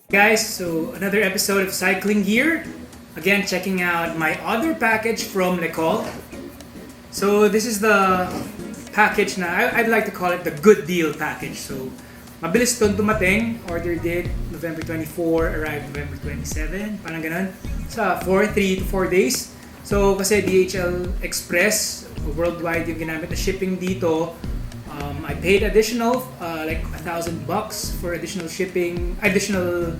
Guys, so another episode of Cycling Gear. Again, checking out my other package from Le Col. So this is the package na I'd like to call it the good deal package. So mabilis itong dumating. Order date November 24, arrived November 27, parang ganun. Sa 3 to 4 days. So kasi DHL Express, worldwide yung ginamit na shipping dito. I paid additional like $1,000 for additional shipping, additional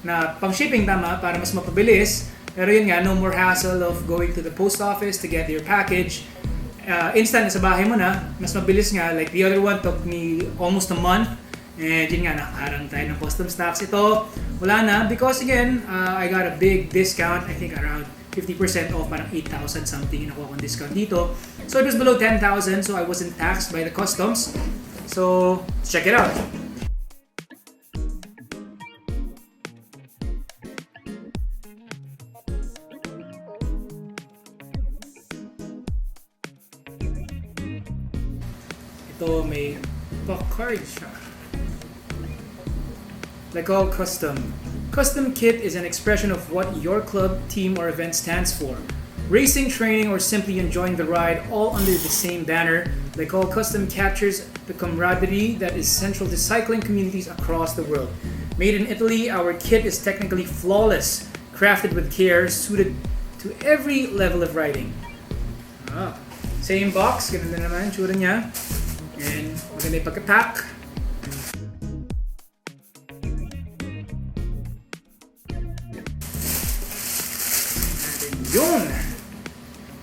na pang shipping tama para mas mapabilis. Pero yun nga, no more hassle of going to the post office to get your package. Instant sa bahay mo na, mas mabilis nga. Like the other one took me almost a month. And yun nga, nakaharang tayo ng customs tax. Ito, wala na because again, I got a big discount. I think around 50% off, parang 8,000 something yung nakuha kong discount dito. So it was below 10,000, so I wasn't taxed by the customs. So, check it out. Ito may card siya. Le Col Custom. Custom kit is an expression of what your club, team, or event stands for. Racing, training, or simply enjoying the ride, all under the same banner. Le Col Custom captures the camaraderie that is central to cycling communities across the world. Made in Italy, our kit is technically flawless, crafted with care, suited to every level of riding. Same box, ganun na naman tsura niya. And maganda yung pagka-pack. Yun!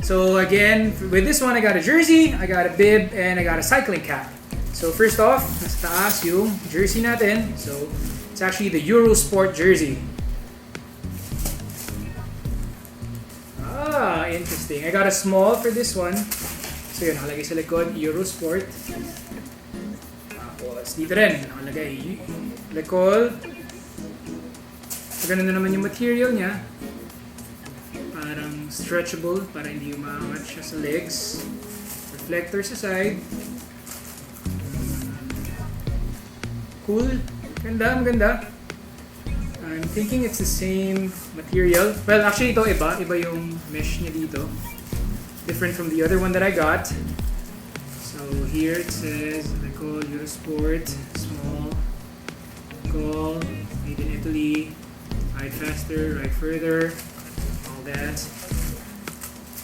So again, with this one I got a jersey, I got a bib, and I got a cycling cap. So first off, nasa taas yung jersey natin. So it's actually the Eurosport jersey. Interesting. I got a small for this one. So yun, nakalagay sa likod, Eurosport. Tapos dito rin, nakalagay Le Col. So ganun na naman yung material niya. Parang stretchable para hindi umaangat siya sa legs. Reflector sa side. Cool. Ganda, maganda. I'm thinking it's the same material. Well, actually ito iba. Iba yung mesh niya dito. Different from the other one that I got. So here it says Le Col Eurosport, small, Col, made in Italy, ride faster, ride further. That.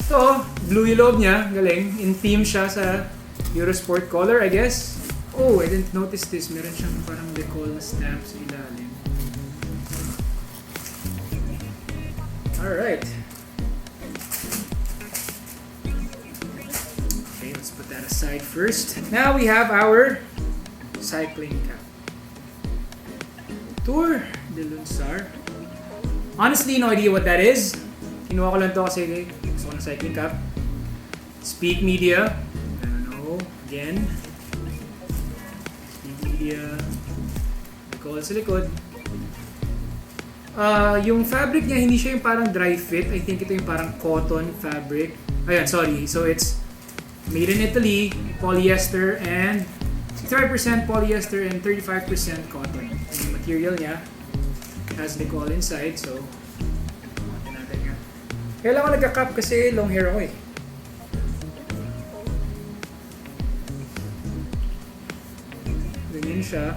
So, blue yung loob niya. Galing. In theme siya sa Eurosport color, I guess. Oh, I didn't notice this. Meron siyang parang Le Col stamp sa ilalim. Alright. Okay, let's put that aside first. Now we have our cycling cap. Tour de Lunsar. Honestly, no idea what that is. Kinuha ko lang to kasi gusto ko ng cycling cap. Speak Media. I don't know. Again. Speak Media. Le Col sa likod. Yung fabric niya, hindi siya yung parang dry fit. I think ito yung parang cotton fabric. Ayan, sorry. So it's made in Italy, polyester, and 65% polyester and 35% cotton. Yung material niya has Le Col inside, so kaya lang ako nagka-cap kasi long hair ako eh. Ganyan siya.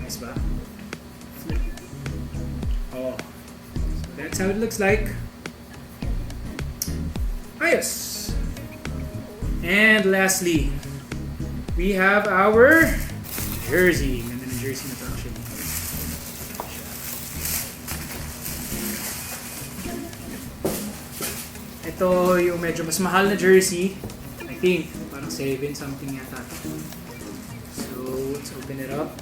Nice ba? Oh. So that's how it looks like. Ayos! And lastly, we have our jersey. Ganda ng jersey na to actually. Ito yung medyo mas mahal na jersey. I think, parang 7 something yata. So, let's open it up.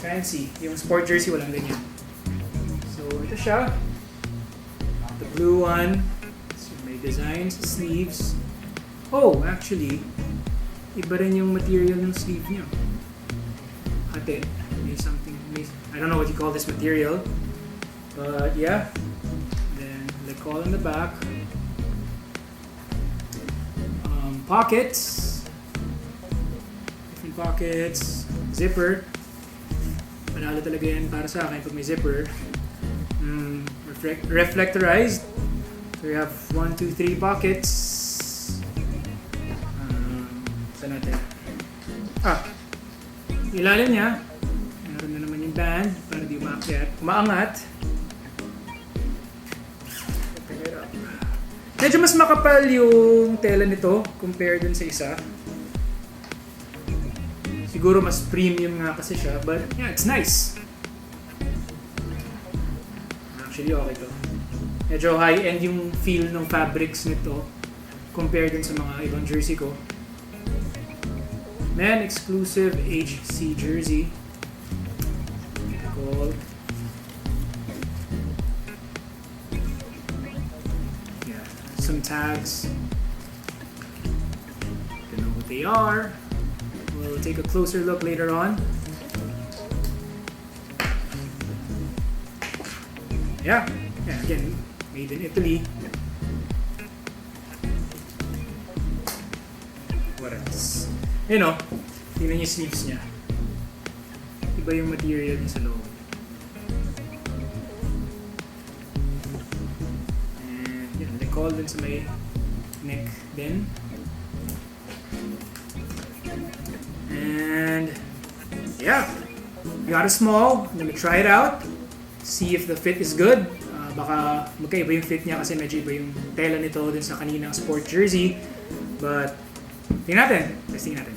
Fancy. Yung sport jersey, walang ganyan. So, ito siya. The blue one. So, may designs, sleeves. Oh, actually, iba rin yung material ng sleeve niya. Ate, may something, I don't know what you call this material. But yeah, then Le Col in the back. Pockets. pockets, zipper. Panalo talaga yan para sa akin pag may zipper. Reflectorized. So we have 1, 2, 3 pockets. Saan natin? Ilalim niya. Meron na naman yung band para di umaangat. Medyo mas makapal yung tela nito compare dun sa isa. Siguro mas premium nga kasi siya, but yeah, it's nice. Actually, okay to. Medyo high-end yung feel ng fabrics nito compared dun sa mga ibang jersey ko. Men exclusive HC jersey. Called. Yeah, some tags. Don't know what they are. We'll take a closer look later on. Yeah, again, made in Italy. What else? You know, tingnan yung sleeves niya. Iba yung material niya sa loob. And yun, Le Col dun sa may neck din. And yeah, got a small. I'm gonna try it out. See if the fit is good. Baka magkaiba yung fit niya kasi medyo iba yung tela nito dun sa kaninang sport jersey. But tingnan natin. Testing natin.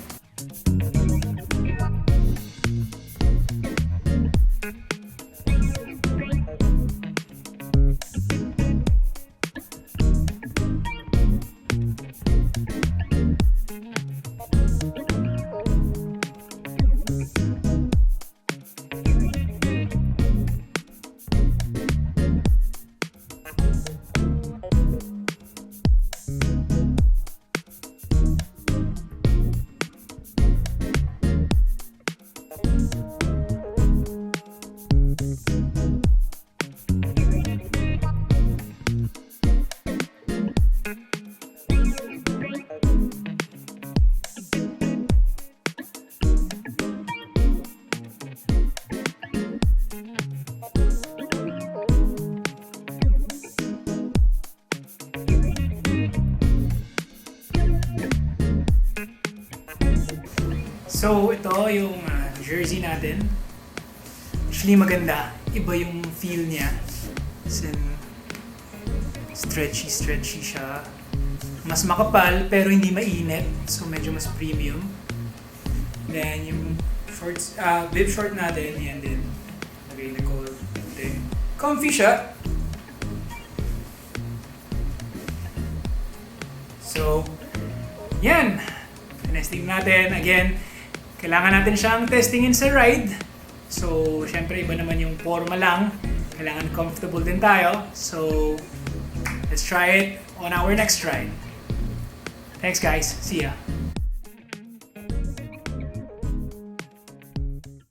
So, ito yung jersey natin. Actually, maganda. Iba yung feel niya. As in, stretchy siya. Mas makapal, pero hindi mainit. So, medyo mas premium. Then, yung shorts, bib short natin, yan din. Lagay na ko. Comfy siya. So, yan. Testing natin. Again, kailangan natin siyang testingin sa ride. So, syempre iba naman yung forma lang. Kailangan comfortable din tayo. So, let's try it on our next ride. Thanks guys. See ya.